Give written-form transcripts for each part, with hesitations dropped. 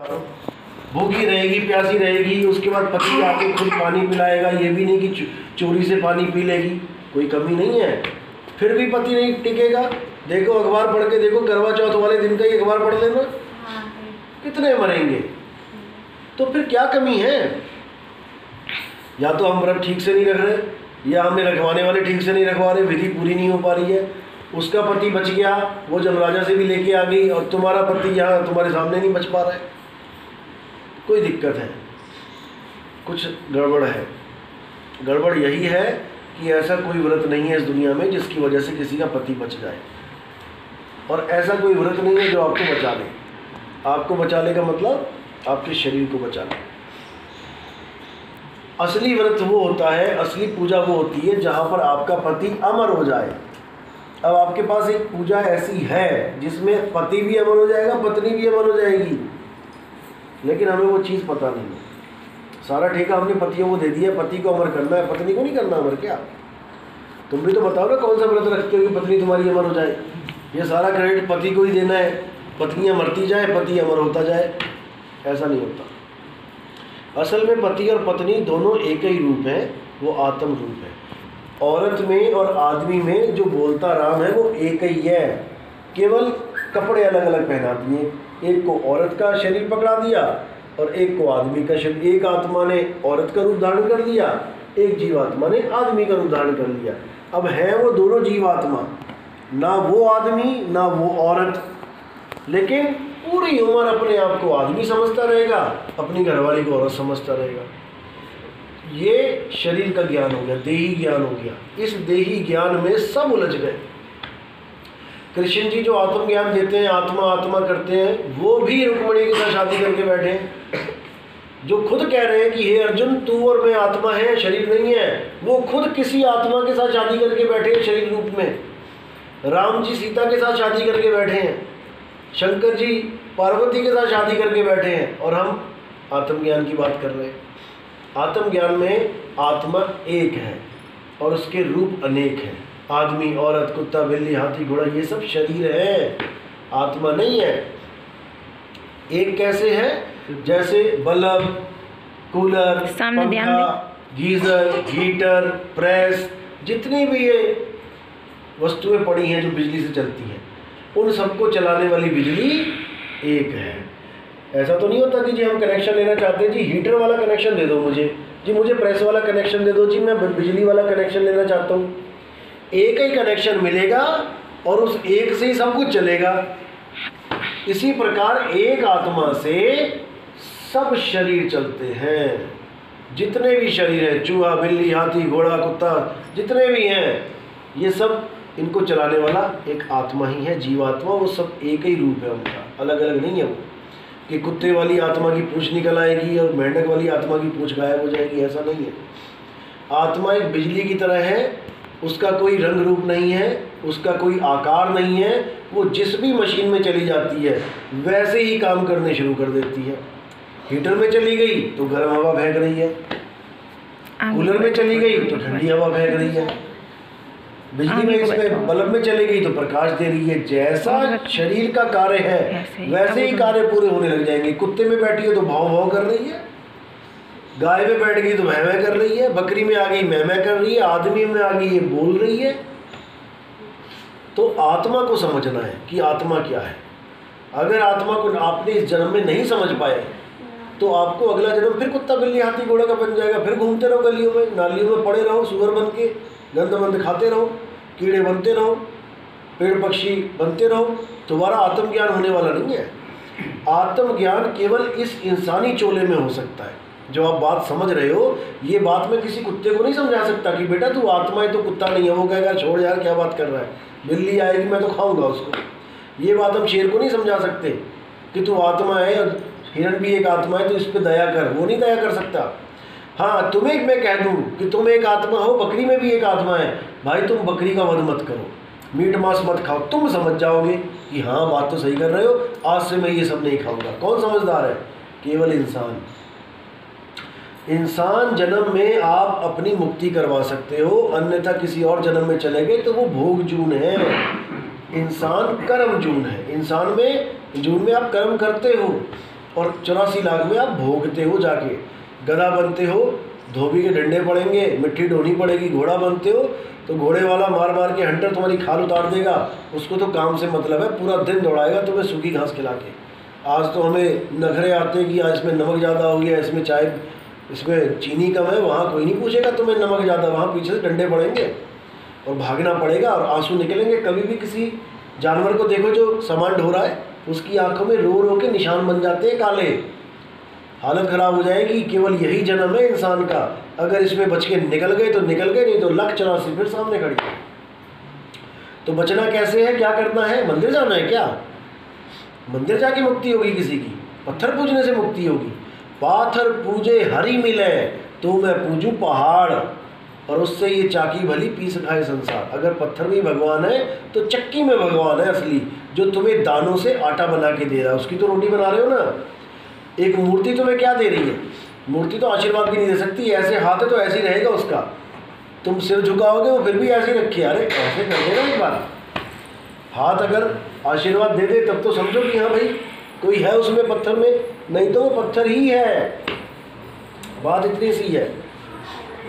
भूखी रहेगी, प्यासी रहेगी, उसके बाद पति आके खुद पानी पिलाएगा, ये भी नहीं कि चोरी से पानी पी लेगी, कोई कमी नहीं है, फिर भी पति नहीं टिकेगा। देखो अखबार पढ़ के देखो, करवा चौथ वाले दिन का ही अखबार पढ़ लेना, कितने मरेंगे। तो फिर क्या कमी है? या तो हम व्रत ठीक से नहीं रख रहे, या हमें रखवाने वाले ठीक से नहीं रखवा रहे, विधि पूरी नहीं हो पा रही है। उसका पति बच गया, वो जमराजा से भी लेके आ गई, और तुम्हारा पति यहाँ तुम्हारे सामने नहीं बच पा रहा है, कोई दिक्कत है, कुछ गड़बड़ है। गड़बड़ यही है कि ऐसा कोई व्रत नहीं है इस दुनिया में जिसकी वजह से किसी का पति बच जाए, और ऐसा कोई व्रत नहीं है जो आपको बचा ले। आपको बचा ले का मतलब आपके शरीर को बचा ले। असली व्रत वो होता है, असली पूजा वो होती है जहाँ पर आपका पति अमर हो जाए। अब आपके पास एक पूजा ऐसी है जिसमें पति भी अमर हो जाएगा, पत्नी भी अमर हो जाएगी, लेकिन हमें वो चीज़ पता नहीं है। सारा ठेका हमने पतियों को दे दिया, पति को अमर करना है, पत्नी को नहीं करना अमर। क्या तुम भी तो बताओ ना, कौन सा व्रत रखते हो कि पत्नी तुम्हारी अमर हो जाए? ये सारा क्रेडिट पति को ही देना है, पत्नियां मरती जाए, पति अमर होता जाए, ऐसा नहीं होता। असल में पति और पत्नी दोनों एक ही रूप है, वो आत्म रूप है। औरत में और आदमी में जो बोलता राम है वो एक ही है, केवल कपड़े अलग अलग पहना दिए। एक को औरत का शरीर पकड़ा दिया और एक को आदमी का शरीर। एक आत्मा ने औरत का रूप धारण कर लिया, एक जीवात्मा ने आदमी का रूप धारण कर लिया। अब है वो दोनों जीवात्मा, ना वो आदमी ना वो औरत, लेकिन पूरी उम्र अपने आप को आदमी समझता रहेगा, अपनी घरवाली को औरत समझता रहेगा। ये शरीर का ज्ञान हो गया, देही ज्ञान हो गया। इस देही ज्ञान में सब उलझ गए। कृष्ण जी जो आत्मज्ञान देते हैं, आत्मा आत्मा करते हैं, वो भी रुक्मिणी के साथ शादी करके बैठे हैं। जो खुद कह रहे हैं कि हे अर्जुन तू और मैं आत्मा है, शरीर नहीं है, वो खुद किसी आत्मा के साथ शादी करके बैठे हैं शरीर रूप में। राम जी सीता के साथ शादी करके बैठे हैं, शंकर जी पार्वती के साथ शादी करके बैठे हैं, और हम आत्मज्ञान की बात कर रहे हैं। आत्मज्ञान में आत्मा एक है और उसके रूप अनेक हैं। आदमी, औरत, कुत्ता, बिल्ली, हाथी, घोड़ा, ये सब शरीर है, आत्मा नहीं है। एक कैसे है? जैसे बल्ब, कूलर, पंखा, गीजर, हीटर, प्रेस, जितनी भी ये वस्तुएं पड़ी हैं जो बिजली से चलती हैं, उन सबको चलाने वाली बिजली एक है। ऐसा तो नहीं होता कि जी हम कनेक्शन लेना चाहते हैं, जी हीटर वाला कनेक्शन दे दो मुझे, जी मुझे प्रेस वाला कनेक्शन दे दो, जी मैं बिजली वाला कनेक्शन लेना चाहता हूँ। एक ही कनेक्शन मिलेगा और उस एक से ही सब कुछ चलेगा। इसी प्रकार एक आत्मा से सब शरीर चलते हैं। जितने भी शरीर हैं, चूहा, बिल्ली, हाथी, घोड़ा, कुत्ता, जितने भी हैं, ये सब इनको चलाने वाला एक आत्मा ही है, जीवात्मा। वो सब एक ही रूप है उनका, अलग अलग नहीं है वो कि कुत्ते वाली आत्मा की पूंछ निकल आएगी और मेंढक वाली आत्मा की पूंछ गायब हो जाएगी, ऐसा नहीं है। आत्मा एक बिजली की तरह है, उसका कोई रंग रूप नहीं है, उसका कोई आकार नहीं है। वो जिस भी मशीन में चली जाती है वैसे ही काम करने शुरू कर देती है। हीटर में चली गई तो गर्म हवा फेंक रही है, कूलर में चली गई तो ठंडी हवा फेंक रही है, बिजली में इसमें बल्ब में चली गई तो प्रकाश दे रही है। जैसा शरीर का कार्य है वैसे ही कार्य पूरे होने लग जाएंगे। कुत्ते में बैठी है तो भाव भाव कर रही है, गाय में बैठ गई तो मैं मैं कर रही है, बकरी में आ गई मैं कर रही है, आदमी में आ गई ये बोल रही है। तो आत्मा को समझना है कि आत्मा क्या है। अगर आत्मा को आपने इस जन्म में नहीं समझ पाए तो आपको अगला जन्म फिर कुत्ता, बिल्ली, हाथी, घोड़ा का बन जाएगा। फिर घूमते रहो गलियों में, नालियों में पड़े रहो, सुअर बन के गंद मंद खाते रहो, कीड़े बनते रहो, पेड़ पक्षी बनते रहो। तुम्हारा आत्मज्ञान होने वाला नहीं है। आत्मज्ञान केवल इस इंसानी चोले में हो सकता है। जो आप बात समझ रहे हो, ये बात मैं किसी कुत्ते को नहीं समझा सकता कि बेटा तू आत्मा है तो कुत्ता नहीं है। वो कहेगा छोड़ यार क्या बात कर रहा है, बिल्ली आएगी मैं तो खाऊंगा उसको। ये बात हम शेर को नहीं समझा सकते कि तू आत्मा है और हिरण भी एक आत्मा है तो इस पर दया कर, वो नहीं दया कर सकता। हाँ, तुम्हें मैं कह दूँ कि तुम एक आत्मा हो, बकरी में भी एक आत्मा है, भाई तुम बकरी का वध मत करो, मीट मांस मत खाओ, तुम समझ जाओगे कि हाँ बात तो सही कर रहे हो, आज से मैं ये सब नहीं खाऊंगा। कौन समझदार है? केवल इंसान। इंसान जन्म में आप अपनी मुक्ति करवा सकते हो, अन्यथा किसी और जन्म में चले गए तो वो भोग जून है। इंसान कर्म जून है। इंसान में जून में आप कर्म करते हो, और 84 लाख में आप भोगते हो, जाके गधा बनते हो, धोबी के डंडे पड़ेंगे, मिट्टी ढोनी पड़ेगी, घोड़ा बनते हो तो घोड़े वाला मार मार के हंटर तुम्हारी खाल उतार देगा, उसको तो काम से मतलब है, पूरा दिन दौड़ाएगा तुम्हें सूखी घास खिला के। आज तो हमें नखरे आते हैं कि आज इसमें नमक ज़्यादा हो गया, इसमें चाय, इसमें चीनी कम है, वहाँ कोई नहीं पूछेगा तुम्हें नमक ज़्यादा, वहाँ पीछे से डंडे पड़ेंगे और भागना पड़ेगा और आंसू निकलेंगे। कभी भी किसी जानवर को देखो जो सामान ढो रहा है, उसकी आंखों में रो रो के निशान बन जाते हैं काले, हालत ख़राब हो जाएगी। केवल यही जन्म है इंसान का, अगर इसमें बच के निकल गए तो निकल गए, नहीं तो 1,84 फिर सामने खड़ी है। तो बचना कैसे है, क्या करना है? मंदिर जाना है क्या? मंदिर जाके मुक्ति होगी किसी की? पत्थर पूजने से मुक्ति होगी। पाथर पूजे हरि मिले, तो मैं पूजूं पहाड़, और उससे ये चाकी भली पीस खाए संसार। अगर पत्थर में भगवान है तो चक्की में भगवान है असली, जो तुम्हें दानों से आटा बना के दे रहा है, उसकी तो रोटी बना रहे हो ना। एक मूर्ति तुम्हें क्या दे रही है? मूर्ति तो आशीर्वाद भी नहीं दे सकती, ऐसे हाथ है तो ऐसे ही रहेगा उसका, तुम सिर झुकाओगे वो फिर भी ऐसे ही रखे, अरे ऐसे कर देना एक बार, हाथ अगर आशीर्वाद दे दे तब तो समझो कि हाँ भाई कोई है उसमें पत्थर में, नहीं तो वो पत्थर ही है। बात इतनी सी है,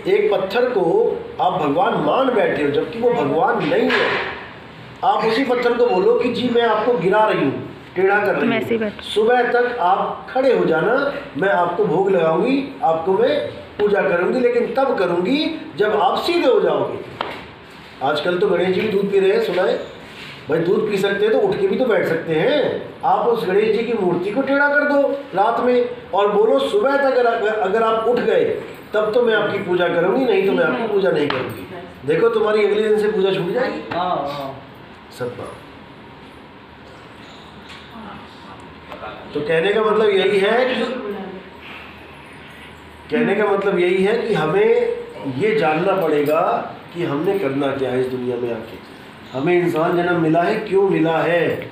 एक पत्थर को आप भगवान मान बैठे हो जबकि वो भगवान नहीं है। आप उसी पत्थर को बोलो कि जी मैं आपको गिरा रही हूँ, टेढ़ा कर रही हूँ, सुबह तक आप खड़े हो जाना, मैं आपको भोग लगाऊंगी, आपको मैं पूजा करूंगी, लेकिन तब करूंगी जब आप सीधे हो जाओगे। आजकल तो गणेश जी भी दूध पी रहे हैं, सुना है भाई? दूध पी सकते हैं तो उठ के भी तो बैठ सकते हैं। आप उस गणेश जी की मूर्ति को टेढ़ा कर दो रात में और बोलो सुबह तक अगर आप उठ गए तब तो मैं आपकी पूजा करूंगी, नहीं तो मैं आपकी पूजा नहीं करूंगी। देखो तुम्हारी अगले दिन से पूजा छूट जाएगी। सब बात। तो कहने का मतलब यही है कि हमें ये जानना पड़ेगा कि हमने करना क्या है इस दुनिया में आके। हमें इंसान जन्म मिला है, क्यों मिला है?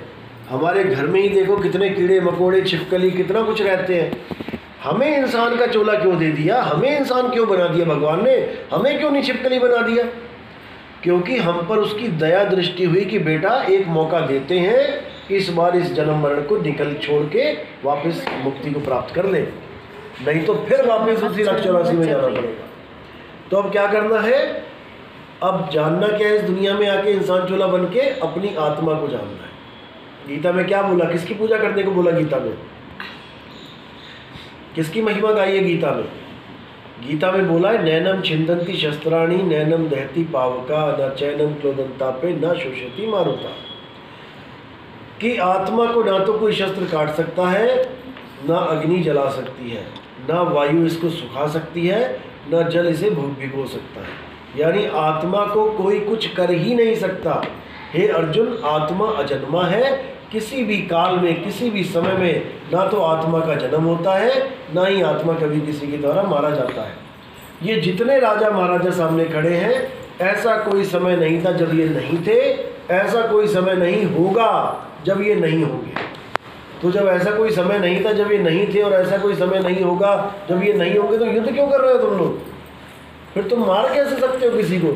हमारे घर में ही देखो कितने कीड़े मकोड़े, छिपकली, कितना कुछ रहते हैं। हमें इंसान का चोला क्यों दे दिया? हमें इंसान क्यों बना दिया भगवान ने? हमें क्यों नहीं छिपकली बना दिया? क्योंकि हम पर उसकी दया दृष्टि हुई कि बेटा एक मौका देते हैं, इस बार इस जन्म मरण को निकल छोड़ के वापस मुक्ति को प्राप्त कर ले, नहीं तो फिर वापस उसी 184 में जाना पड़ेगा। तो अब क्या करना है? अब जानना क्या है? इस दुनिया में आके इंसान चोला बन के अपनी आत्मा को जानना है। गीता में क्या बोला? किसकी पूजा करने को बोला गीता में? किसकी महिमा गाई है गीता में? गीता में बोला है नैनम छिंदंती शस्त्राणी नैनम दहती पावका न चैनम क्लोदंतापे न शोषती मारुता, कि आत्मा को ना तो कोई शस्त्र काट सकता है, ना अग्नि जला सकती है, ना वायु इसको सुखा सकती है, ना जल इसे भिगो सकता है। यानी आत्मा को कोई कुछ कर ही नहीं सकता। हे अर्जुन, आत्मा अजन्मा है, किसी भी काल में किसी भी समय में ना तो आत्मा का जन्म होता है, ना ही आत्मा कभी किसी के द्वारा मारा जाता है। ये जितने राजा महाराजा सामने खड़े हैं, ऐसा कोई समय नहीं था जब ये नहीं थे, ऐसा कोई समय नहीं होगा जब ये नहीं होंगे। तो जब ऐसा कोई समय नहीं था जब ये नहीं थे और ऐसा कोई समय नहीं होगा जब ये नहीं होंगे, तो युद्ध क्यों कर रहे हो तुम लोग? फिर तुम मार कैसे सकते हो किसी को?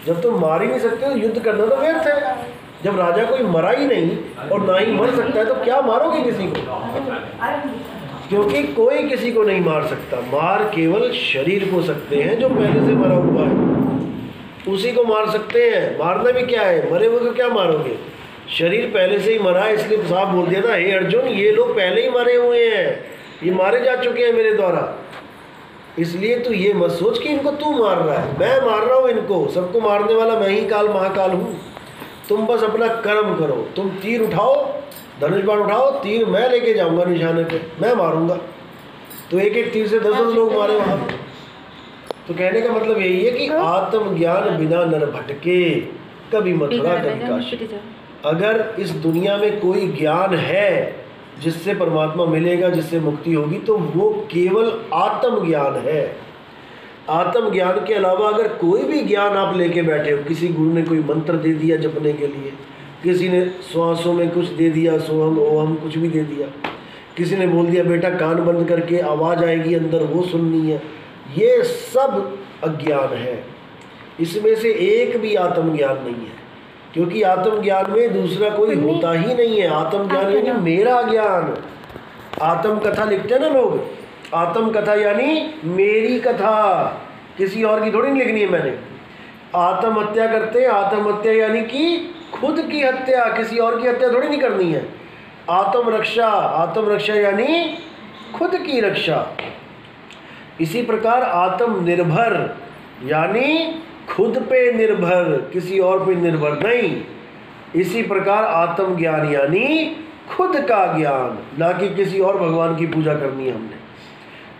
जब तुम मार ही नहीं सकते हो, युद्ध करना तो व्यर्थ है। जब राजा कोई मरा ही नहीं और ना ही मर सकता है तो क्या मारोगे किसी को? क्योंकि कोई किसी को नहीं मार सकता। मार केवल शरीर को सकते हैं जो पहले से मरा हुआ है, उसी को मार सकते हैं। मारना भी क्या है? मरे हुए को क्या मारोगे? शरीर पहले से ही मरा है, इसलिए साफ बोल दिया था, हे अर्जुन ये लोग पहले ही मरे हुए हैं, ये मारे जा चुके हैं मेरे द्वारा। इसलिए तू ये मत सोच कि इनको तू मार रहा है, मैं मार रहा हूँ इनको। सबको मारने वाला मैं ही काल महाकाल हूँ। तुम बस अपना कर्म करो। तुम तीर उठाओ, धनुष बाण उठाओ, तीर मैं लेके जाऊंगा निशाने पे, मैं मारूंगा। तो एक एक तीर से 10-10 लोग मारे वहाँ। तो कहने का मतलब यही है कि आत्मज्ञान बिना नर भटके, कभी मथुरा कभी काशी। अगर इस दुनिया में कोई ज्ञान है जिससे परमात्मा मिलेगा, जिससे मुक्ति होगी, तो वो केवल आत्मज्ञान है। आत्मज्ञान के अलावा अगर कोई भी ज्ञान आप लेके बैठे हो, किसी गुरु ने कोई मंत्र दे दिया जपने के लिए, किसी ने श्वासों में कुछ दे दिया, सोहम ओहम कुछ भी दे दिया, किसी ने बोल दिया बेटा कान बंद करके आवाज़ आएगी अंदर वो सुननी है, ये सब अज्ञान है। इसमें से एक भी आत्मज्ञान नहीं है, क्योंकि आत्मज्ञान में दूसरा कोई होता ही नहीं है। आत्मज्ञान यानी मेरा ज्ञान। आत्म कथा लिखते हैं ना लोग, आत्म कथा यानी मेरी कथा, किसी और की थोड़ी नहीं लिखनी है मैंने। आत्महत्या करते हैं, आत्महत्या यानी कि खुद की हत्या, किसी और की हत्या थोड़ी नहीं करनी है। आत्मरक्षा, आत्मरक्षा यानी खुद की रक्षा। इसी प्रकार आत्मनिर्भर यानी खुद पे निर्भर, किसी और पे निर्भर नहीं। इसी प्रकार आत्मज्ञान यानी खुद का ज्ञान, ना कि किसी और भगवान की पूजा करनी है हमने।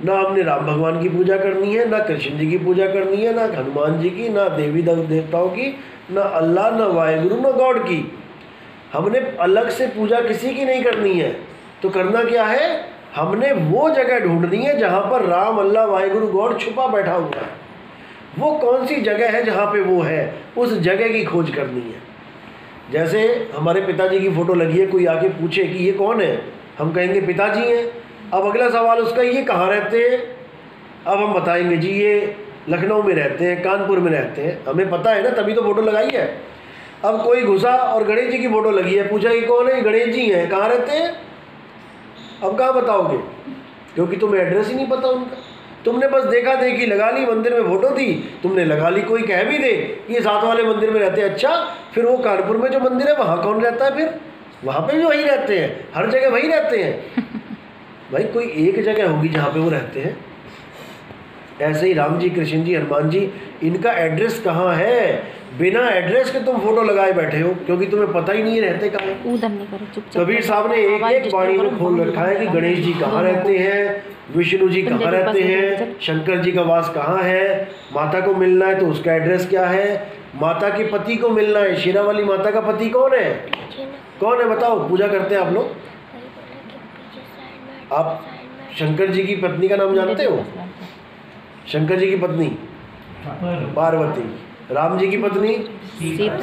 ना हमने राम भगवान की पूजा करनी है, ना कृष्ण जी की पूजा करनी है, ना हनुमान जी की, ना देवी देवताओं की, ना अल्लाह, ना वाहेगुरु, ना गॉड की। हमने अलग से पूजा किसी की नहीं करनी है। तो करना क्या है, हमने वो जगह ढूंढनी है जहाँ पर राम, अल्लाह, वाहेगुरु, गॉड छुपा बैठा हुआ है। वो कौन सी जगह है जहाँ पे वो है, उस जगह की खोज करनी है। जैसे हमारे पिताजी की फ़ोटो लगी है, कोई आके पूछे कि ये कौन है, हम कहेंगे पिताजी हैं। अब अगला सवाल उसका, ये कहाँ रहते हैं? अब हम बताएंगे जी ये लखनऊ में रहते हैं, कानपुर में रहते हैं। हमें पता है ना, तभी तो फ़ोटो लगाई है। अब कोई घुसा और गणेश जी की फ़ोटो लगी है, पूछा ये कौन है? गणेश जी हैं। कहाँ रहते हैं? अब कहाँ बताओगे, क्योंकि तुम्हें एड्रेस ही नहीं पता उनका। तुमने बस देखा देखी लगा ली, मंदिर में फ़ोटो थी, तुमने लगा ली। कोई कह भी दे ये साथ वाले मंदिर में रहते हैं, अच्छा फिर वो कानपुर में जो मंदिर है वहाँ कौन रहता है? फिर वहाँ पे भी वही रहते हैं, हर जगह वही रहते हैं। भाई कोई एक जगह होगी जहाँ पे वो रहते हैं। ऐसे ही राम जी, कृष्ण जी, हनुमान जी, इनका एड्रेस कहाँ है? बिना एड्रेस के तुम फोटो लगाए बैठे हो, क्योंकि तुम्हें पता ही नहीं रहते कहाँ। कबीर साहब ने एक एक वाणी में खोल रखा है कि गणेश जी कहाँ रहते हैं, विष्णु जी कहाँ रहते हैं, शंकर जी का वास कहाँ है। माता को मिलना है तो उसका एड्रेस क्या है, माता के पति को मिलना है। शेरा वाली माता का पति कौन है? कौन है बताओ, पूजा करते हैं आप लोग। आप शंकर जी की पत्नी का नाम जानते हो? शंकर जी की पत्नी पार्वती, राम जी की पत्नी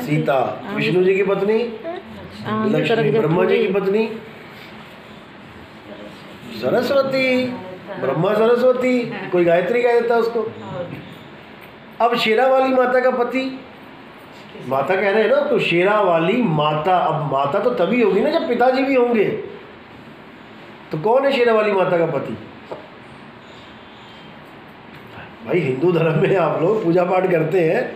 सीता, विष्णु जी की पत्नी लक्ष्मी, ब्रह्मा जी की पत्नी सरस्वती, ब्रह्मा सरस्वती, कोई गायत्री कह देता उसको। अब शेरा वाली माता का पति, माता कह रहे हैं ना, तो शेरा वाली माता, अब माता तो तभी होगी ना जब पिताजी भी होंगे। तो कौन है शेरा वाली माता का पति? भाई हिंदू धर्म में आप लोग पूजा पाठ करते हैं,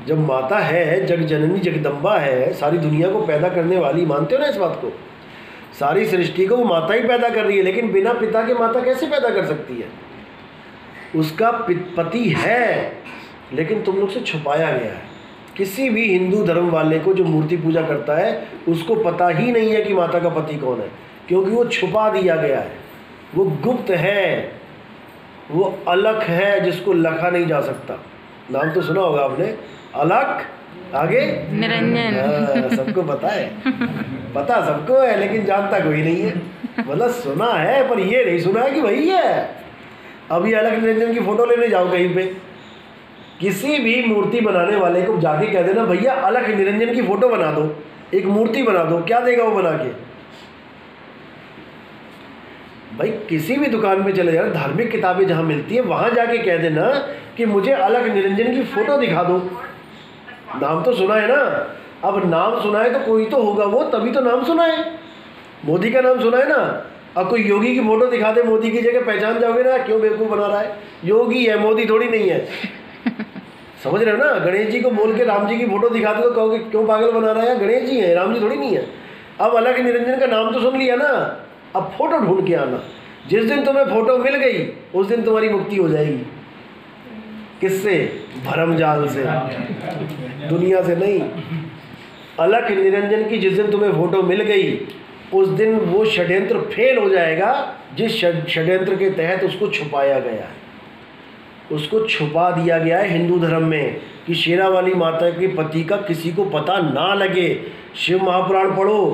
जब माता है, जग जननी जगदम्बा है, सारी दुनिया को पैदा करने वाली, मानते हो ना इस बात को? सारी सृष्टि को वो माता ही पैदा कर रही है, लेकिन बिना पिता के माता कैसे पैदा कर सकती है? उसका पति है, लेकिन तुम लोग से छुपाया गया है। किसी भी हिंदू धर्म वाले को जो मूर्ति पूजा करता है उसको पता ही नहीं है कि माता का पति कौन है, क्योंकि वो छुपा दिया गया है, वो गुप्त है, वो अलख है जिसको लखा नहीं जा सकता। नाम तो सुना होगा आपने, अलख, आगे निरंजन। सबको पता है, पता सबको है, लेकिन जानता कोई नहीं है। मतलब सुना है पर ये नहीं सुना है कि वही है। अभी अलख निरंजन की फ़ोटो लेने जाओ कहीं पे, किसी भी मूर्ति बनाने वाले को जाके कह देना भैया अलख निरंजन की फ़ोटो बना दो, एक मूर्ति बना दो, क्या देगा वो बना के? भाई किसी भी दुकान में चले जाना, धार्मिक किताबें जहाँ मिलती है वहाँ जाके कह देना कि मुझे अलख निरंजन की फ़ोटो दिखा दो। नाम तो सुना है ना, अब नाम सुना है तो कोई तो होगा वो, तभी तो नाम सुना है। मोदी का नाम सुना है ना, अब कोई योगी की फ़ोटो दिखा दे मोदी की जगह, पहचान जाओगे ना क्यों बेवकूफ़ बना रहा है, योगी है, मोदी थोड़ी नहीं है। समझ रहे हो ना? गणेश जी को बोल के राम जी की फ़ोटो दिखा दो तो कहोगे क्यों पागल बना रहा है, गणेश जी है, राम जी थोड़ी नहीं है। अब अलख निरंजन का नाम तो सुन लिया ना, अब फ़ोटो ढूंढ के आना। जिस दिन तुम्हें फ़ोटो मिल गई उस दिन तुम्हारी मुक्ति हो जाएगी। किससे? भरम जाल से, दुनिया से नहीं। अलख निरंजन की जिस दिन तुम्हें फ़ोटो मिल गई उस दिन वो षड्यंत्र फेल हो जाएगा, जिस षड्यंत्र के तहत उसको छुपाया गया है। उसको छुपा दिया गया है हिंदू धर्म में कि शेरा वाली माता के पति का किसी को पता ना लगे। शिव महापुराण पढ़ो,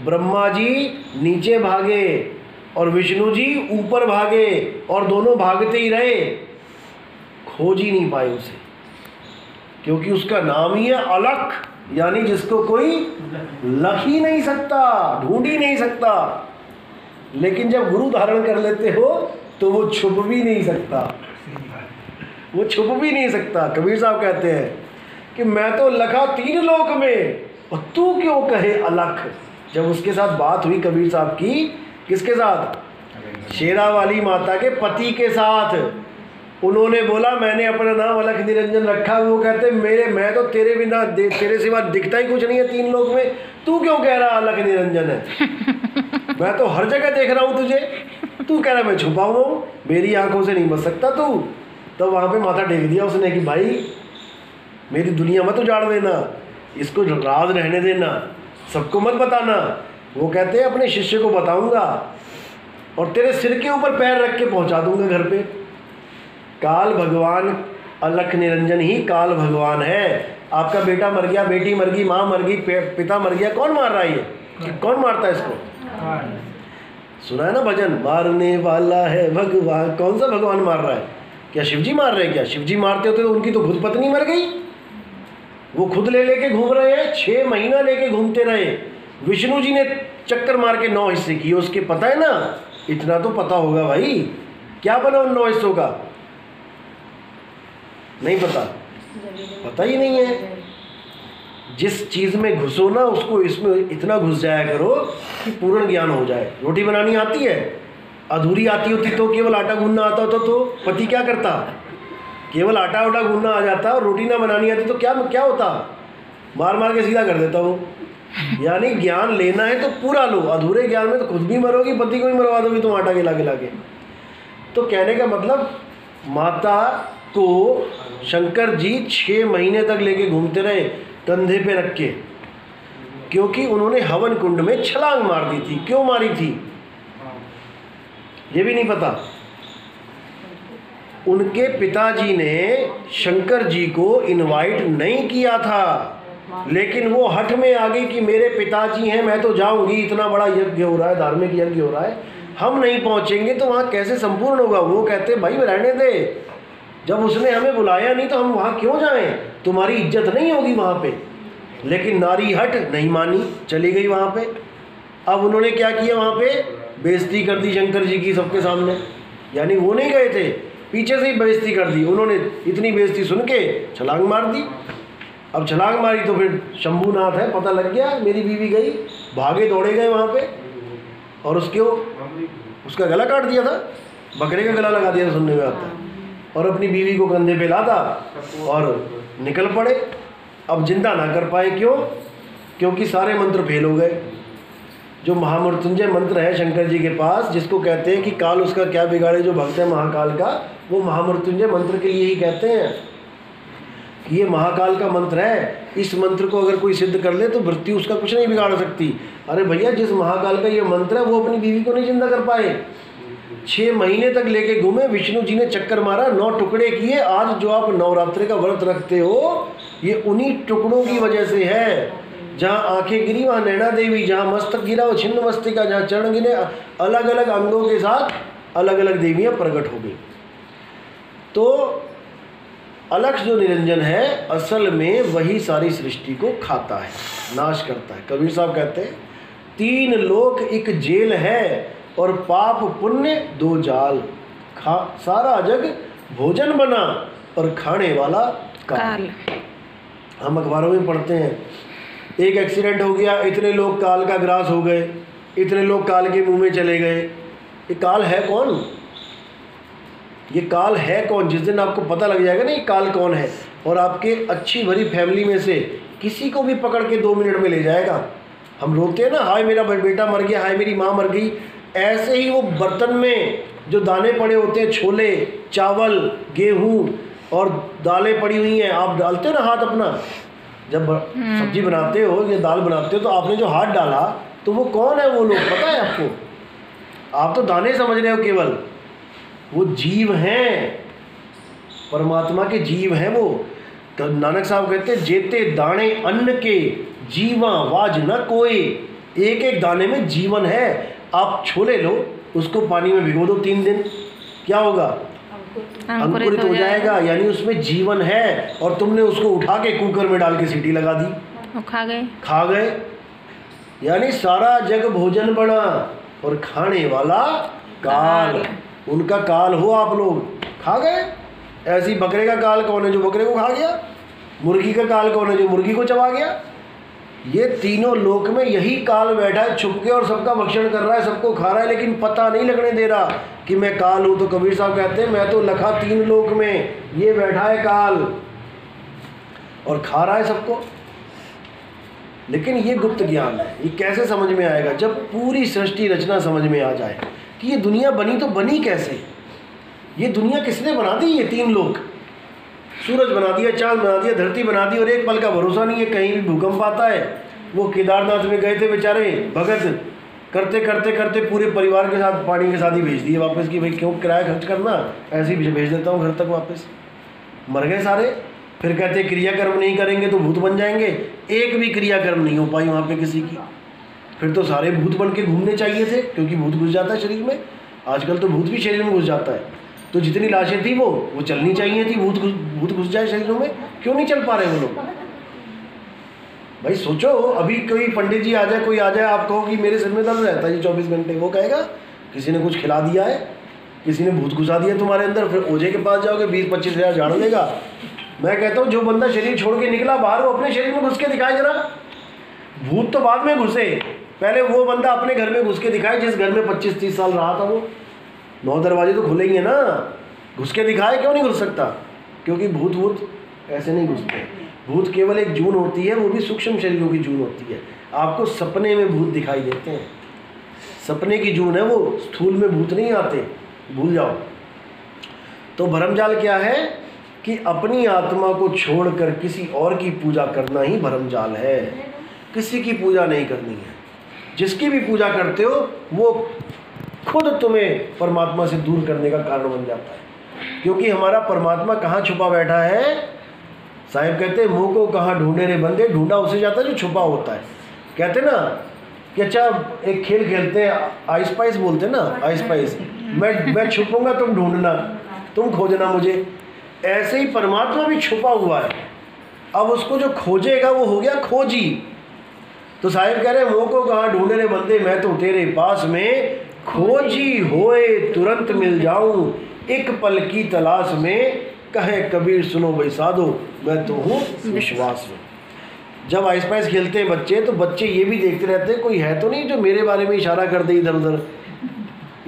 ब्रह्मा जी नीचे भागे और विष्णु जी ऊपर भागे, और दोनों भागते ही रहे, खोज ही नहीं पाए उसे, क्योंकि उसका नाम ही है अलख, यानी जिसको कोई लख ही नहीं सकता, ढूंढ ही नहीं सकता। लेकिन जब गुरु धारण कर लेते हो तो वो छुप भी नहीं सकता, वो छुप भी नहीं सकता। कबीर साहब कहते हैं कि मैं तो लखा 3 लोक में और तू क्यों कहे अलख। जब उसके साथ बात हुई कबीर साहब की, किसके साथ? शेरा वाली माता के पति के साथ। उन्होंने बोला मैंने अपना नाम अलख निरंजन रखा। वो कहते मैं तो तेरे बिना तेरे सिवा दिखता ही कुछ नहीं है 3 लोक में, तू क्यों कह रहा अलख निरंजन है? मैं तो हर जगह देख रहा हूँ तुझे, तू कह रहा मैं छुपा हुआ हूँ, मेरी आंखों से नहीं बच सकता तू। तो वहाँ पे माथा टेक दिया उसने कि भाई मेरी दुनिया मत उजाड़ देना, इसको राज रहने देना, सबको मत बताना। वो कहते हैं अपने शिष्य को बताऊंगा और तेरे सिर के ऊपर पैर रख के पहुंचा दूंगा घर पे। काल भगवान अलख निरंजन ही काल भगवान है। आपका बेटा मर गया, बेटी मर गई, माँ मर गई, पिता मर गया, कौन मार रहा है ये? कौन मारता है इसको? सुना है ना भजन, मारने वाला है भगवान। कौन सा भगवान मार रहा है? क्या शिवजी मार रहे हैं? क्या शिवजी मारते होते तो उनकी तो खुद पत्नी मर गई। वो खुद लेके घूम रहे हैं, 6 महीना लेके घूमते रहे। विष्णु जी ने चक्कर मार के 9 हिस्से किए उसके, पता है ना? इतना तो पता होगा भाई, क्या बना उन 9 हिस्सों का? नहीं पता, पता ही नहीं है। जिस चीज़ में घुसो ना उसको इसमें इतना घुस जाया करो कि पूर्ण ज्ञान हो जाए। रोटी बनानी आती है, अधूरी आती होती तो केवल आटा गूंदना आता होता तो पति क्या करता? केवल आटा उटा गूंदना आ जाता और रोटी ना बनानी आती तो क्या होता? मार मार के सीधा कर देता वो। यानी ज्ञान लेना है तो पूरा लो, अधूरे ज्ञान में तो खुद भी मरोगी, पति को भी मरवा दोगी तुम आटा गिला गिला के। तो कहने का मतलब माता को शंकर जी 6 महीने तक लेके घूमते रहे कंधे पे रख के, क्योंकि उन्होंने हवन कुंड में छलांग मार दी थी। क्यों मारी थी ये भी नहीं पता। उनके पिताजी ने शंकर जी को इनवाइट नहीं किया था, लेकिन वो हठ में आ गई कि मेरे पिताजी हैं, मैं तो जाऊंगी, इतना बड़ा यज्ञ हो रहा है, धार्मिक यज्ञ हो रहा है, हम नहीं पहुंचेंगे तो वहाँ कैसे संपूर्ण होगा। वो कहते भाई रहने दे, जब उसने हमें बुलाया नहीं तो हम वहाँ क्यों जाएं, तुम्हारी इज्जत नहीं होगी वहाँ पे। लेकिन नारी हट नहीं मानी, चली गई वहाँ पे। अब उन्होंने क्या किया, वहाँ पे बेइज्जती कर दी शंकर जी की सबके सामने। यानी वो नहीं गए थे, पीछे से ही बेइज्जती कर दी उन्होंने। इतनी बेइज्जती सुन के छलांग मार दी। अब छलांग मारी तो फिर शंभूनाथ है, पता लग गया मेरी बीवी गई, भागे दौड़े गए वहाँ पे और उसका गला काट दिया था, बकरे का गला लगा दिया था सुनने में आता है, और अपनी बीवी को कंधे पे लाता और निकल पड़े। अब जिंदा ना कर पाए, क्यों? क्योंकि सारे मंत्र फेल हो गए। जो महामृत्युंजय मंत्र है शंकर जी के पास, जिसको कहते हैं कि काल उसका क्या बिगाड़े जो भक्त है महाकाल का, वो महामृत्युंजय मंत्र के लिए ही कहते हैं कि ये महाकाल का मंत्र है। इस मंत्र को अगर कोई सिद्ध कर ले तो मृत्यु उसका कुछ नहीं बिगाड़ सकती। अरे भैया, जिस महाकाल का ये मंत्र है वो अपनी बीवी को नहीं जिंदा कर पाए। 6 महीने तक लेके घूमे, विष्णु जी ने चक्कर मारा, 9 टुकड़े किए। आज जो आप नवरात्रि का व्रत रखते हो ये उन्हीं टुकड़ों की वजह से है। जहाँ आंखें गिरी वहाँ नैना देवी, जहाँ मस्तक गिरा वो छिन्न मस्तिका, जहाँ चरण गिरे अलग अलग अंगों के साथ अलग अलग देवियाँ प्रकट हो गई। तो अलख जो निरंजन है असल में वही सारी सृष्टि को खाता है, नाश करता है। कबीर साहब कहते हैं 3 लोक एक जेल है और पाप पुण्य 2 जाल। सारा जग भोजन बना और खाने वाला काल। हम अखबारों में पढ़ते हैं एक एक्सीडेंट हो गया, इतने लोग काल का ग्रास हो गए, इतने लोग काल के मुंह में चले गए। ये काल है कौन? ये काल है कौन? जिस दिन आपको पता लग जाएगा ना ये काल कौन है, और आपके अच्छी भरी फैमिली में से किसी को भी पकड़ के 2 मिनट में ले जाएगा। हम रोते हैं ना, हाय मेरा बेटा मर गया, हाय मेरी माँ मर गई। ऐसे ही वो बर्तन में जो दाने पड़े होते हैं, छोले, चावल, गेहूँ और दालें पड़ी हुई हैं, आप डालते हो ना हाथ अपना, जब सब्जी बनाते हो या दाल बनाते हो तो आपने जो हाथ डाला तो वो कौन है? वो लोग पता है आपको? आप तो दाने समझ रहे हो केवल, वो जीव हैं, परमात्मा के जीव हैं वो। तो नानक साहब कहते हैं जेते दाने अन्न के जीवा वाज न कोई। एक एक दाने में जीवन है। आप छोले लो, उसको पानी में भिगो दो 3 दिन, क्या होगा? अंकुरित हो जाएगा, यानी उसमें जीवन है। और तुमने उसको उठा के कुकर में डाल के सीटी लगा दी, खा गए। यानी सारा जग भोजन बना और खाने वाला काल। उनका काल हो आप लोग, खा गए। ऐसी बकरे का काल कौन है? जो बकरे को खा गया। मुर्गी का काल कौन है? जो मुर्गी को चबा गया। ये तीनों लोक में यही काल बैठा है छुप के और सबका भक्षण कर रहा है, सबको खा रहा है, लेकिन पता नहीं लगने दे रहा कि मैं काल हूँ। तो कबीर साहब कहते हैं मैं तो लखा तीन लोक में, ये बैठा है काल और खा रहा है सबको। लेकिन ये गुप्त ज्ञान है, ये कैसे समझ में आएगा? जब पूरी सृष्टि रचना समझ में आ जाए कि ये दुनिया बनी तो बनी कैसे, ये दुनिया किसने बना दी? ये तीन लोक, सूरज बना दिया, चांद बना दिया, धरती बना दी, और एक पल का भरोसा नहीं है, कहीं भी भूकंप आता है। वो केदारनाथ में गए थे बेचारे भगत, करते करते करते पूरे परिवार के साथ पानी के साथ ही भेज दिए वापस कि भाई क्यों किराया खर्च करना, ऐसे ही भेज देता हूँ घर तक वापस। मर गए सारे। फिर कहते क्रियाकर्म नहीं करेंगे तो भूत बन जाएंगे, एक भी क्रियाकर्म नहीं हो पाई वहाँ पे किसी की। फिर तो सारे भूत बन के घूमने चाहिए थे, क्योंकि भूत घुस जाता है शरीर में। आजकल तो भूत भी शरीर में घुस जाता है, तो जितनी लाशें थी वो चलनी चाहिए थी, भूत घुस जाए शरीरों में, क्यों नहीं चल पा रहे वो लोग? भाई सोचो, अभी कोई पंडित जी आ जाए, कोई आ जाए, आप कहो कि मेरे सिर में दर्द रहता है ये 24 घंटे, वो कहेगा किसी ने कुछ खिला दिया है, किसी ने भूत घुसा दिया तुम्हारे अंदर। फिर ओझे के पास जाओगे, 20-25 हज़ार झाड़ लेगा। मैं कहता हूँ जो बंदा शरीर छोड़ के निकला बाहर, वो अपने शरीर में घुस के दिखाए जरा। भूत तो बाद में घुसे, पहले वो बंदा अपने घर में घुस के दिखाए जिस घर में 25-30 साल रहा था। वो 9 दरवाजे तो खुलेंगे ना, घुस के दिखाए। क्यों नहीं घुस सकता? क्योंकि भूत ऐसे नहीं घुसते। भूत केवल एक जून होती है, वो भी सूक्ष्म शरीरों की जून होती है। आपको सपने में भूत दिखाई देते हैं, सपने की जून है वो, स्थूल में भूत नहीं आते, भूल जाओ। तो भरमजाल क्या है कि अपनी आत्मा को छोड़कर किसी और की पूजा करना ही भरमजाल है। किसी की पूजा नहीं करनी है। जिसकी भी पूजा करते हो वो खुद तुम्हें परमात्मा से दूर करने का कारण बन जाता है। क्योंकि हमारा परमात्मा कहाँ छुपा बैठा है? साहिब कहते हैं मुँह को कहाँ ढूंढे रे बंदे, ढूंढा उसे जाता है जो छुपा होता है। कहते ना कि अच्छा एक खेल खेलते हैं, आइस पाइस बोलते हैं ना, आइस पाइस, मैं छुपूंगा तुम ढूंढना, तुम खोजना मुझे। ऐसे ही परमात्मा भी छुपा हुआ है, अब उसको जो खोजेगा वो हो गया खोजी। तो साहिब कह रहे हैं मुँह को कहाँ ढूंढे रे बंदे, मैं तो तेरे पास में खोजी होए तुरंत मिल जाऊं, एक पल की तलाश में कहे कबीर सुनो भाई साधो, मैं तो हूँ विश्वास में। जब आइस पाइस खेलते हैं बच्चे, तो बच्चे ये भी देखते रहते हैं कोई है तो नहीं जो मेरे बारे में इशारा कर दे, इधर उधर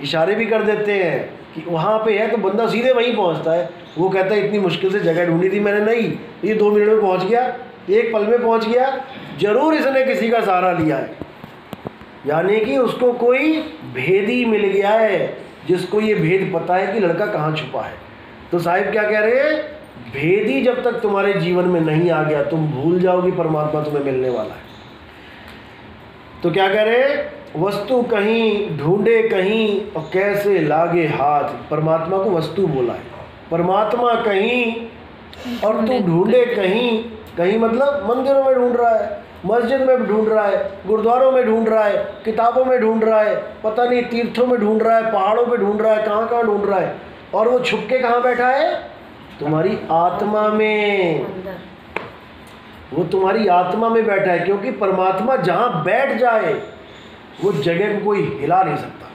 इशारे भी कर देते हैं कि वहाँ पे है, तो बंदा सीधे वहीं पहुँचता है। वो कहता है इतनी मुश्किल से जगह ढूंढी थी मैंने, नहीं ये 2 मिनट में पहुँच गया, एक पल में पहुँच गया। जरूर इसने किसी का सहारा लिया है, यानी कि उसको कोई भेदी मिल गया है जिसको ये भेद पता है कि लड़का कहाँ छुपा है। तो साहिब क्या कह रहे हैं, भेदी जब तक तुम्हारे जीवन में नहीं आ गया तुम भूल जाओगे परमात्मा तुम्हें मिलने वाला है। तो क्या कह रहे हैं, वस्तु कहीं ढूंढे कहीं और कैसे लागे हाथ। परमात्मा को वस्तु बोला है, परमात्मा कहीं और तू ढूंढे कहीं। कहीं मतलब मंदिरों में ढूंढ रहा है, मस्जिद में ढूंढ रहा है, गुरुद्वारों में ढूंढ रहा है, किताबों में ढूंढ रहा है, पता नहीं तीर्थों में ढूंढ रहा है, पहाड़ों पे ढूंढ रहा है, कहाँ कहाँ ढूंढ रहा है। और वो छुप के कहाँ बैठा है? तुम्हारी आत्मा में। वो तुम्हारी आत्मा में बैठा है, क्योंकि परमात्मा जहाँ बैठ जाए वो जगह को कोई हिला नहीं सकता,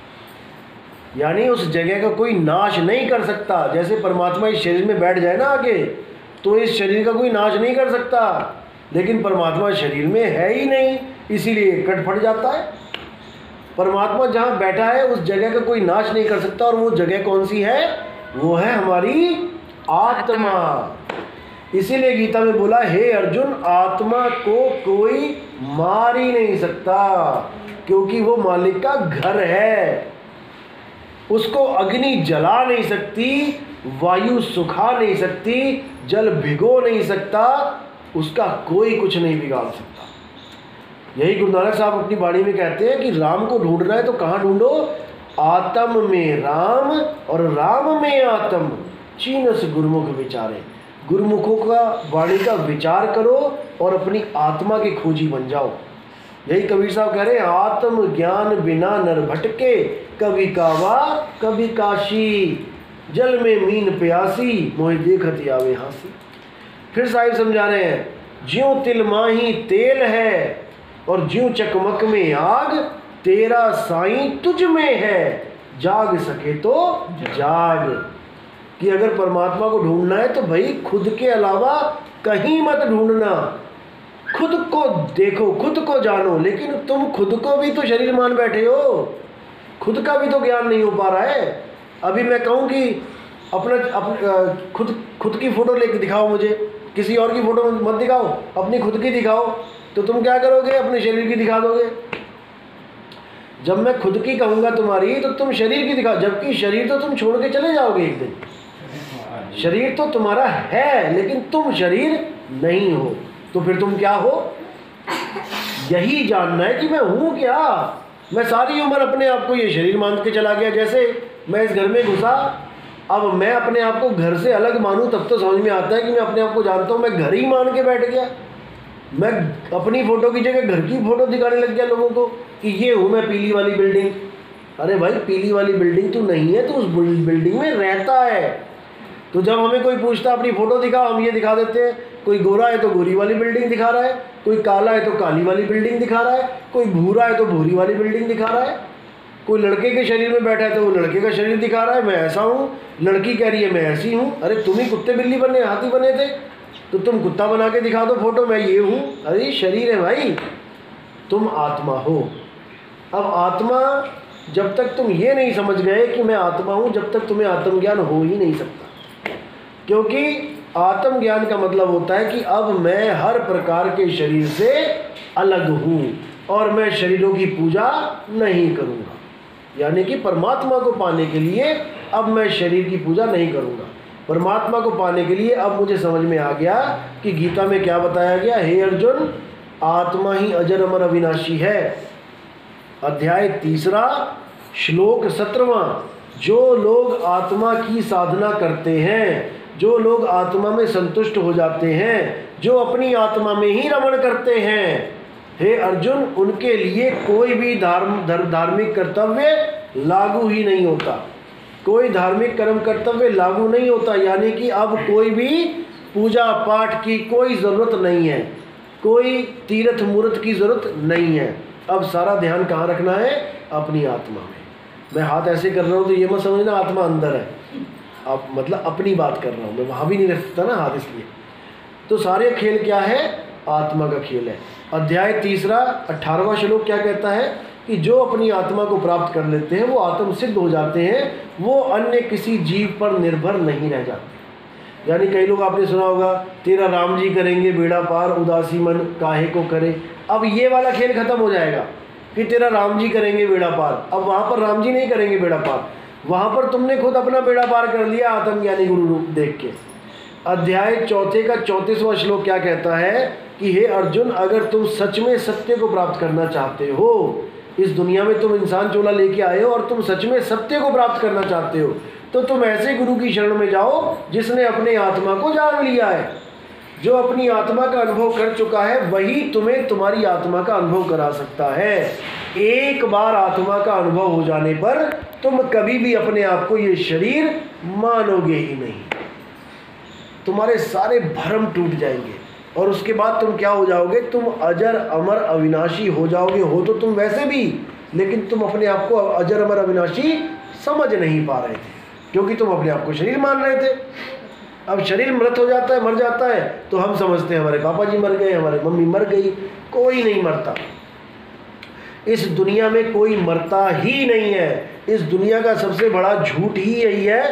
यानी उस जगह का कोई नाश नहीं कर सकता। जैसे परमात्मा इस शरीर में बैठ जाए ना आगे, तो इस शरीर का कोई नाश नहीं कर सकता, लेकिन परमात्मा शरीर में है ही नहीं, इसीलिए कट फट जाता है। परमात्मा जहाँ बैठा है उस जगह का कोई नाश नहीं कर सकता, और वो जगह कौन सी है? वो है हमारी आत्मा। इसीलिए गीता में बोला, हे अर्जुन आत्मा को कोई मार ही नहीं सकता, क्योंकि वो मालिक का घर है। उसको अग्नि जला नहीं सकती, वायु सुखा नहीं सकती, जल भिगो नहीं सकता, उसका कोई कुछ नहीं बिगाड़ सकता। यही गुरु नानक साहब अपनी वाणी में कहते हैं कि राम को ढूंढना है तो कहाँ ढूंढो? आत्म में राम और राम में आत्म, चीनस गुरुमुख विचारे। गुरुमुखों का वाणी का विचार करो और अपनी आत्मा के खोजी बन जाओ। यही कबीर साहब कह रहे हैं, आत्म ज्ञान बिना नर भटके, कभी कावा कभी काशी, जल में मीन प्यासी, मोहि देखत आवे हासी। फिर साहिब समझा रहे हैं, ज्यों तिल माही तेल है और ज्यों चकमक में आग, तेरा साईं तुझ में है, जाग सके तो जाग। कि अगर परमात्मा को ढूंढना है तो भाई खुद के अलावा कहीं मत ढूंढना, खुद को देखो, खुद को जानो, लेकिन तुम खुद को भी तो शरीर मान बैठे हो, खुद का भी तो ज्ञान नहीं हो पा रहा है। अभी मैं कहूँ कि खुद की फ़ोटो लेके दिखाओ मुझे, किसी और की फ़ोटो मत दिखाओ, अपनी खुद की दिखाओ, तो तुम क्या करोगे, अपने शरीर की दिखा दोगे। जब मैं खुद की कहूँगा तुम्हारी, तो तुम शरीर की दिखाओ, जबकि शरीर तो तुम छोड़ के चले जाओगे एक दिन। शरीर तो तुम्हारा है, लेकिन तुम शरीर नहीं हो। तो फिर तुम क्या हो, यही जानना है कि मैं हूँ क्या। मैं सारी उम्र अपने आप को ये शरीर मान के चला गया। जैसे मैं इस घर में घुसा, अब मैं अपने आप को घर से अलग मानूं, तब तो समझ में आता है कि मैं अपने आप को जानता हूँ। मैं घर ही मान के बैठ गया, मैं अपनी फ़ोटो की जगह घर की फ़ोटो दिखाने लग गया लोगों को कि ये हूँ मैं, पीली वाली बिल्डिंग। अरे भाई, पीली वाली बिल्डिंग तो नहीं है, तो उस बिल्डिंग में रहता है। तो जब हमें कोई पूछता अपनी फ़ोटो दिखाओ, हम ये दिखा देते हैं, कोई गोरा है तो गोरी वाली बिल्डिंग दिखा रहा है, कोई काला है तो काली वाली बिल्डिंग दिखा रहा है, कोई भूरा है तो भूरी वाली बिल्डिंग दिखा रहा है, कोई लड़के के शरीर में बैठा है तो वो लड़के का शरीर दिखा रहा है, मैं ऐसा हूँ, लड़की कह रही है मैं ऐसी हूँ। अरे तुम ही कुत्ते बिल्ली बने, हाथी बने थे, तो तुम कुत्ता बना के दिखा दो फ़ोटो, मैं ये हूँ। अरे शरीर है भाई, तुम आत्मा हो। अब आत्मा, जब तक तुम ये नहीं समझ गए कि मैं आत्मा हूँ, जब तक तुम्हें आत्मज्ञान हो ही नहीं सकता। क्योंकि आत्मज्ञान का मतलब होता है कि अब मैं हर प्रकार के शरीर से अलग हूँ और मैं शरीरों की पूजा नहीं करूँगा। यानी कि परमात्मा को पाने के लिए अब मैं शरीर की पूजा नहीं करूँगा। परमात्मा को पाने के लिए अब मुझे समझ में आ गया कि गीता में क्या बताया गया, हे अर्जुन, आत्मा ही अजर अमर अविनाशी है। अध्याय 3 श्लोक 17। जो लोग आत्मा की साधना करते हैं, जो लोग आत्मा में संतुष्ट हो जाते हैं, जो अपनी आत्मा में ही रमण करते हैं, हे अर्जुन, उनके लिए कोई भी धार्मिक कर्तव्य लागू ही नहीं होता। कोई धार्मिक कर्म कर्तव्य लागू नहीं होता। यानी कि अब कोई भी पूजा पाठ की कोई ज़रूरत नहीं है, कोई तीर्थ मूर्त की ज़रूरत नहीं है। अब सारा ध्यान कहाँ रखना है, अपनी आत्मा में। मैं हाथ ऐसे कर रहा हूँ तो ये मत समझना आत्मा अंदर है, आप मतलब अपनी बात कर रहा हूँ, मैं वहाँ भी नहीं रख सकता ना हाथ, इसलिए। तो सारे खेल क्या है, आत्मा का खेल है। अध्याय 3 18वां श्लोक क्या कहता है कि जो अपनी आत्मा को प्राप्त कर लेते हैं वो आत्म सिद्ध हो जाते हैं, वो अन्य किसी जीव पर निर्भर नहीं रह जाते। यानी कई लोग आपने सुना होगा, तेरा राम जी करेंगे बेड़ा पार, उदासी मन काहे को करे। अब ये वाला खेल खत्म हो जाएगा कि तेरा राम जी करेंगे बेड़ा पार। अब वहाँ पर राम जी नहीं करेंगे बेड़ा पार, वहाँ पर तुमने खुद अपना बेड़ा पार कर लिया आत्मज्ञानी गुरु रूप देख के। अध्याय 4 का 34वां श्लोक क्या कहता है कि हे अर्जुन, अगर तुम सच में सत्य को प्राप्त करना चाहते हो, इस दुनिया में तुम इंसान चोला लेके आए हो और तुम सच में सत्य को प्राप्त करना चाहते हो, तो तुम ऐसे गुरु की शरण में जाओ जिसने अपने आत्मा को जान लिया है। जो अपनी आत्मा का अनुभव कर चुका है वही तुम्हें तुम्हारी आत्मा का अनुभव करा सकता है। एक बार आत्मा का अनुभव हो जाने पर तुम कभी भी अपने आप को ये शरीर मानोगे ही नहीं। तुम्हारे सारे भ्रम टूट जाएंगे और उसके बाद तुम क्या हो जाओगे, तुम अजर अमर अविनाशी हो जाओगे। हो तो तुम वैसे भी, लेकिन तुम अपने आप को अजर अमर अविनाशी समझ नहीं पा रहे थे, क्योंकि तुम अपने आप को शरीर मान रहे थे। अब शरीर मृत हो जाता है, मर जाता है, तो हम समझते हैं हमारे पापा जी मर गए, हमारी मम्मी मर गई। कोई नहीं मरता, इस दुनिया में कोई मरता ही नहीं है। इस दुनिया का सबसे बड़ा झूठ ही यही है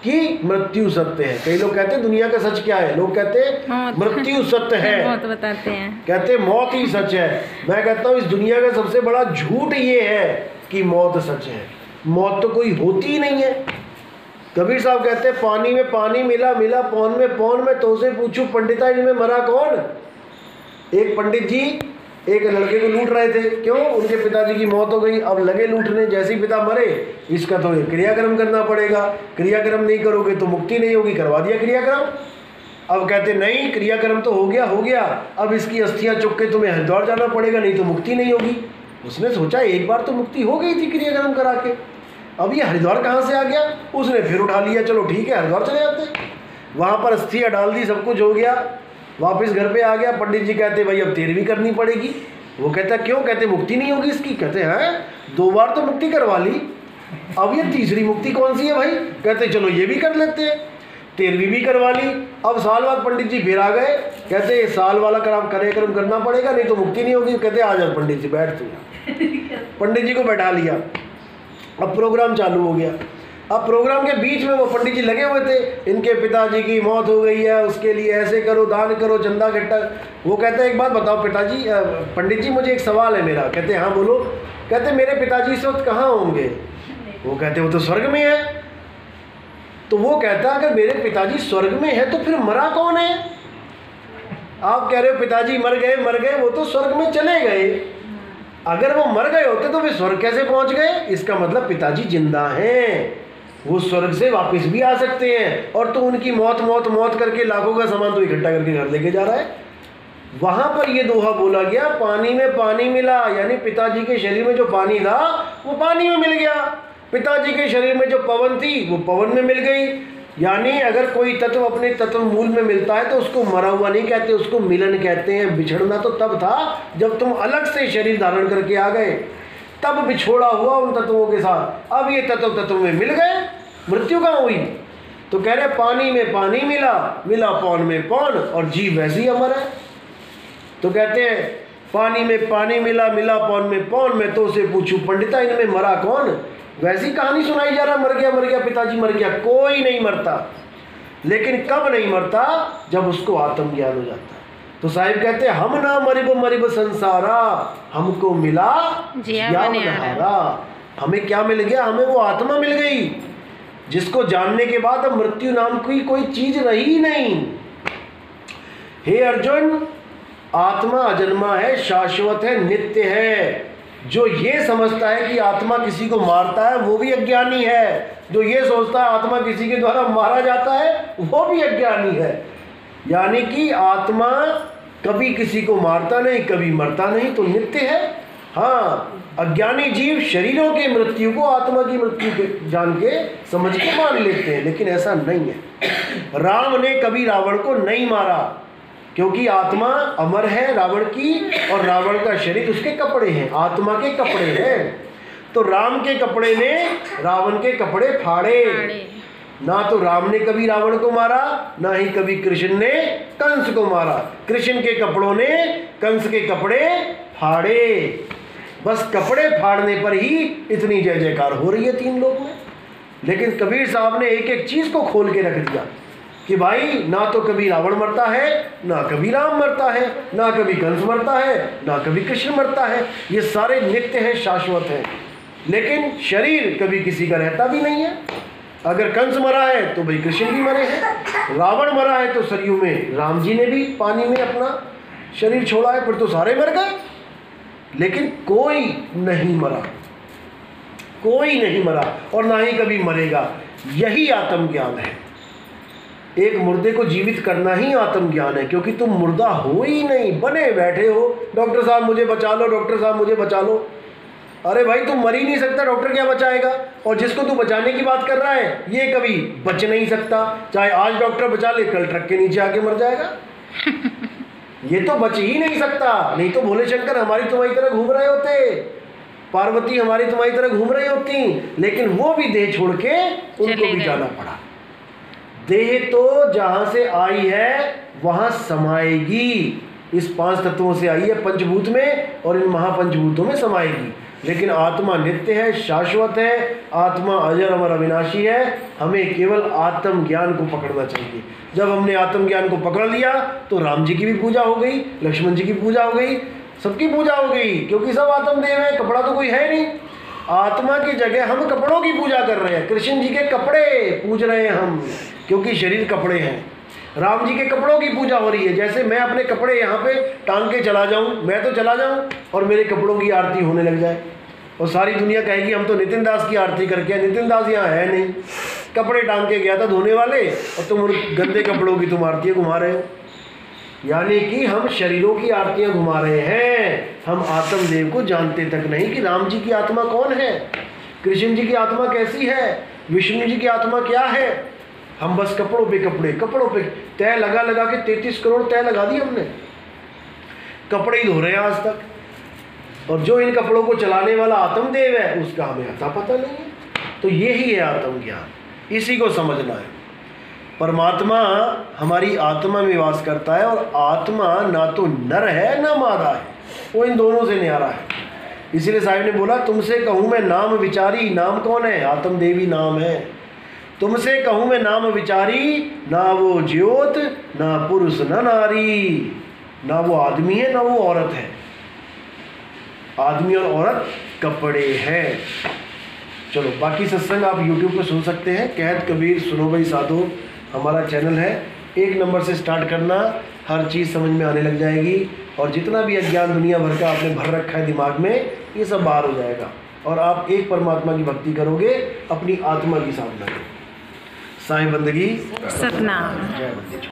कि मृत्यु सत्य है। कई लोग कहते हैं दुनिया का सच क्या है, लोग कहते हैं मृत्यु सत्य है, मौत बताते हैं, कहते मौत ही सच है। मैं कहता हूँ इस दुनिया का सबसे बड़ा झूठ ये है कि मौत सच है। मौत तो कोई होती ही नहीं है। कबीर साहब कहते हैं पानी में पानी मिला, मिला पौन में पौन में, तो से पूछूं पंडिता इनमें मरा कौन। एक पंडित जी एक लड़के को लूट रहे थे, क्यों, उनके पिताजी की मौत हो गई। अब लगे लूटने, जैसे ही पिता मरे, इसका तो क्रियाक्रम करना पड़ेगा, क्रियाक्रम नहीं करोगे तो मुक्ति नहीं होगी, करवा दिया क्रियाक्रम। अब कहते नहीं, क्रियाक्रम तो हो गया, अब इसकी अस्थियां चुक के तुम्हें हरिद्वार जाना पड़ेगा, नहीं तो मुक्ति नहीं होगी। उसने सोचा एक बार तो मुक्ति हो गई थी क्रियाक्रम करा के, अब ये हरिद्वार कहाँ से आ गया। उसने फिर उठा लिया, चलो ठीक है हरिद्वार चले जाते। वहाँ पर अस्थियाँ डाल दी, सब कुछ हो गया, वापस घर पे आ गया। पंडित जी कहते भाई अब तेरहवीं करनी पड़ेगी। वो कहता क्यों, कहते मुक्ति नहीं होगी इसकी। कहते हैं 2 बार तो मुक्ति करवा ली, अब ये तीसरी मुक्ति कौन सी है भाई। कहते चलो ये भी कर लेते हैं। 13वीं भी करवा ली। अब साल बाद पंडित जी फिर आ गए, कहते ये साल वाला कार्यक्रम करना पड़ेगा, नहीं तो मुक्ति नहीं होगी। कहते आ जाओ पंडित जी, बैठ तू। पंडित जी को बैठा लिया, अब प्रोग्राम चालू हो गया। अब प्रोग्राम के बीच में वो पंडित जी लगे हुए थे, इनके पिताजी की मौत हो गई है, उसके लिए ऐसे करो, दान करो, चंदा इकट्ठा। वो कहते हैं एक बात बताओ पिताजी, पंडित जी मुझे एक सवाल है मेरा। कहते हाँ बोलो। कहते मेरे पिताजी इस वक्त कहाँ होंगे? वो कहते वो तो स्वर्ग में है। तो वो कहता अगर मेरे पिताजी स्वर्ग में है तो फिर मरा कौन है? आप कह रहे हो पिताजी मर गए, वो तो स्वर्ग में चले गए। अगर वो मर गए होते तो वे स्वर्ग कैसे पहुंच गए? इसका मतलब पिताजी जिंदा हैं, वो स्वर्ग से वापस भी आ सकते हैं। और तो उनकी मौत करके लाखों का सामान तो इकट्ठा करके घर लेके जा रहा है। वहां पर ये दोहा बोला गया, पानी में पानी मिला, यानी पिताजी के शरीर में जो पानी था वो पानी में मिल गया, पिताजी के शरीर में जो पवन थी वो पवन में मिल गई। यानी अगर कोई तत्व अपने तत्व मूल में मिलता है तो उसको मरा हुआ नहीं कहते, उसको मिलन कहते हैं। बिछड़ना तो तब था जब तुम अलग से शरीर धारण करके आ गए, तब बिछोड़ा हुआ उन तत्वों के साथ। अब ये तत्व में मिल गए, मृत्यु कहाँ हुई? तो कह रहे पानी में पानी मिला पौन में पौन, और जीव वैसे ही अमर है। तो कहते हैं पानी में पानी मिला पौन में पौन, मैं तो उसे पूछूं पंडिता इनमें मरा कौन? वैसी कहानी सुनाई जा रहा, मर गया पिताजी मर गया। कोई नहीं मरता, लेकिन कब नहीं मरता? जब उसको आत्मज्ञान हो जाता है। तो साहिब कहते हैं हम ना मरिब संसारा, हमको मिला ज्ञान हारा। हमें क्या मिल गया? हमें वो आत्मा मिल गई जिसको जानने के बाद अब मृत्यु नाम की कोई चीज रही नहीं। हे अर्जुन, आत्मा अजन्मा है, शाश्वत है, नित्य है। जो ये समझता है कि आत्मा किसी को मारता है वो भी अज्ञानी है, जो ये सोचता है आत्मा किसी के द्वारा मारा जाता है वो भी अज्ञानी है। यानी कि आत्मा कभी किसी को मारता नहीं, कभी मरता नहीं, तो नित्य है। हाँ, अज्ञानी जीव शरीरों की मृत्यु को आत्मा की मृत्यु के जान के समझ के मान लेते हैं, लेकिन ऐसा नहीं है। राम ने कभी रावण को नहीं मारा, क्योंकि आत्मा अमर है रावण की, और रावण का शरीर उसके कपड़े हैं, आत्मा के कपड़े हैं। तो राम के कपड़े ने रावण के कपड़े फाड़े। ना तो राम ने कभी रावण को मारा, ना ही कभी कृष्ण ने कंस को मारा। कृष्ण के कपड़ों ने कंस के कपड़े फाड़े। बस कपड़े फाड़ने पर ही इतनी जय जयकार हो रही है तीन लोग में। लेकिन कबीर साहब ने एक एक चीज को खोल के रख दिया कि भाई ना तो कभी रावण मरता है, ना कभी राम मरता है, ना कभी कंस मरता है, ना कभी कृष्ण मरता है। ये सारे नित्य हैं, शाश्वत हैं। लेकिन शरीर कभी किसी का रहता भी नहीं है। अगर कंस मरा है तो भाई कृष्ण भी मरे हैं, रावण मरा है तो सरयू में राम जी ने भी पानी में अपना शरीर छोड़ा है, फिर तो सारे मर गए। लेकिन कोई नहीं मरा, कोई नहीं मरा, और ना ही कभी मरेगा। यही आत्मज्ञान है। एक मुर्दे को जीवित करना ही आत्मज्ञान है, क्योंकि तुम मुर्दा हो ही नहीं, बने बैठे हो। डॉक्टर साहब मुझे बचा लो, डॉक्टर साहब मुझे बचा लो। अरे भाई तुम मर ही नहीं सकता, डॉक्टर क्या बचाएगा? और जिसको तू बचाने की बात कर रहा है ये कभी बच नहीं सकता। चाहे आज डॉक्टर बचा ले, कल ट्रक के नीचे आके मर जाएगा। ये तो बच ही नहीं सकता। नहीं तो भोले शंकर हमारी तुम्हारी तरह घूम रहे होते, पार्वती हमारी तुम्हारी तरह घूम रही होती, लेकिन वो भी देह छोड़ के उनको भी जाना पड़ा। देह तो जहां से आई है वहां समाएगी। इस पांच तत्वों से आई है पंचभूत में, और इन महापंचभूतों में समाएगी। लेकिन आत्मा नित्य है, शाश्वत है, आत्मा अजर अमर अविनाशी है। हमें केवल आत्मज्ञान को पकड़ना चाहिए। जब हमने आत्मज्ञान को पकड़ लिया तो राम जी की भी पूजा हो गई, लक्ष्मण जी की पूजा हो गई, सबकी पूजा हो गई, क्योंकि सब आत्मदेव है। कपड़ा तो कोई है नहीं। आत्मा की जगह हम कपड़ों की पूजा कर रहे हैं। कृष्ण जी के कपड़े पूज रहे हैं हम, क्योंकि शरीर कपड़े हैं। राम जी के कपड़ों की पूजा हो रही है। जैसे मैं अपने कपड़े यहाँ पे टांग के चला जाऊँ, मैं तो चला जाऊँ और मेरे कपड़ों की आरती होने लग जाए, और सारी दुनिया कहेगी हम तो नितिन दास की आरती करके। नितिन दास यहाँ है नहीं, कपड़े टांग के गया था धोने वाले, और तुम गंदे कपड़ों की तुम आरतियाँ घुमा रहे हो। यानी कि हम शरीरों की आरतियाँ घुमा रहे हैं। हम आत्मदेव को जानते तक नहीं कि राम जी की आत्मा कौन है, कृष्ण जी की आत्मा कैसी है, विष्णु जी की आत्मा क्या है। हम बस कपड़ों पे कपड़े, कपड़ों पे तय लगा लगा के 33 करोड़ तय लगा दी हमने, कपड़े ही धो रहे हैं आज तक। और जो इन कपड़ों को चलाने वाला आत्मदेव है उसका हमें अता पता नहीं है। तो यही है आत्मज्ञान, इसी को समझना है। परमात्मा हमारी आत्मा में वास करता है, और आत्मा ना तो नर है ना मादा है, वो इन दोनों से न्यारा है। इसीलिए साहिब ने बोला, तुमसे कहूँ मैं नाम विचारी। नाम कौन है? आत्म देवी नाम है। तुमसे कहूँ मैं नाम विचारी, ना वो ज्योत ना पुरुष ना नारी। ना वो आदमी है ना वो औरत है। आदमी और औरत कपड़े हैं। चलो, बाकी सत्संग आप YouTube पे सुन सकते हैं। कहत कबीर सुनो भाई साधो हमारा चैनल है। 1 नंबर से स्टार्ट करना, हर चीज़ समझ में आने लग जाएगी, और जितना भी अज्ञान दुनिया भर का आपने भर रखा है दिमाग में, ये सब बाहर हो जाएगा, और आप एक परमात्मा की भक्ति करोगे, अपनी आत्मा की साधना करोगे। साईं बंदगी सतनाम। जय बंदगी।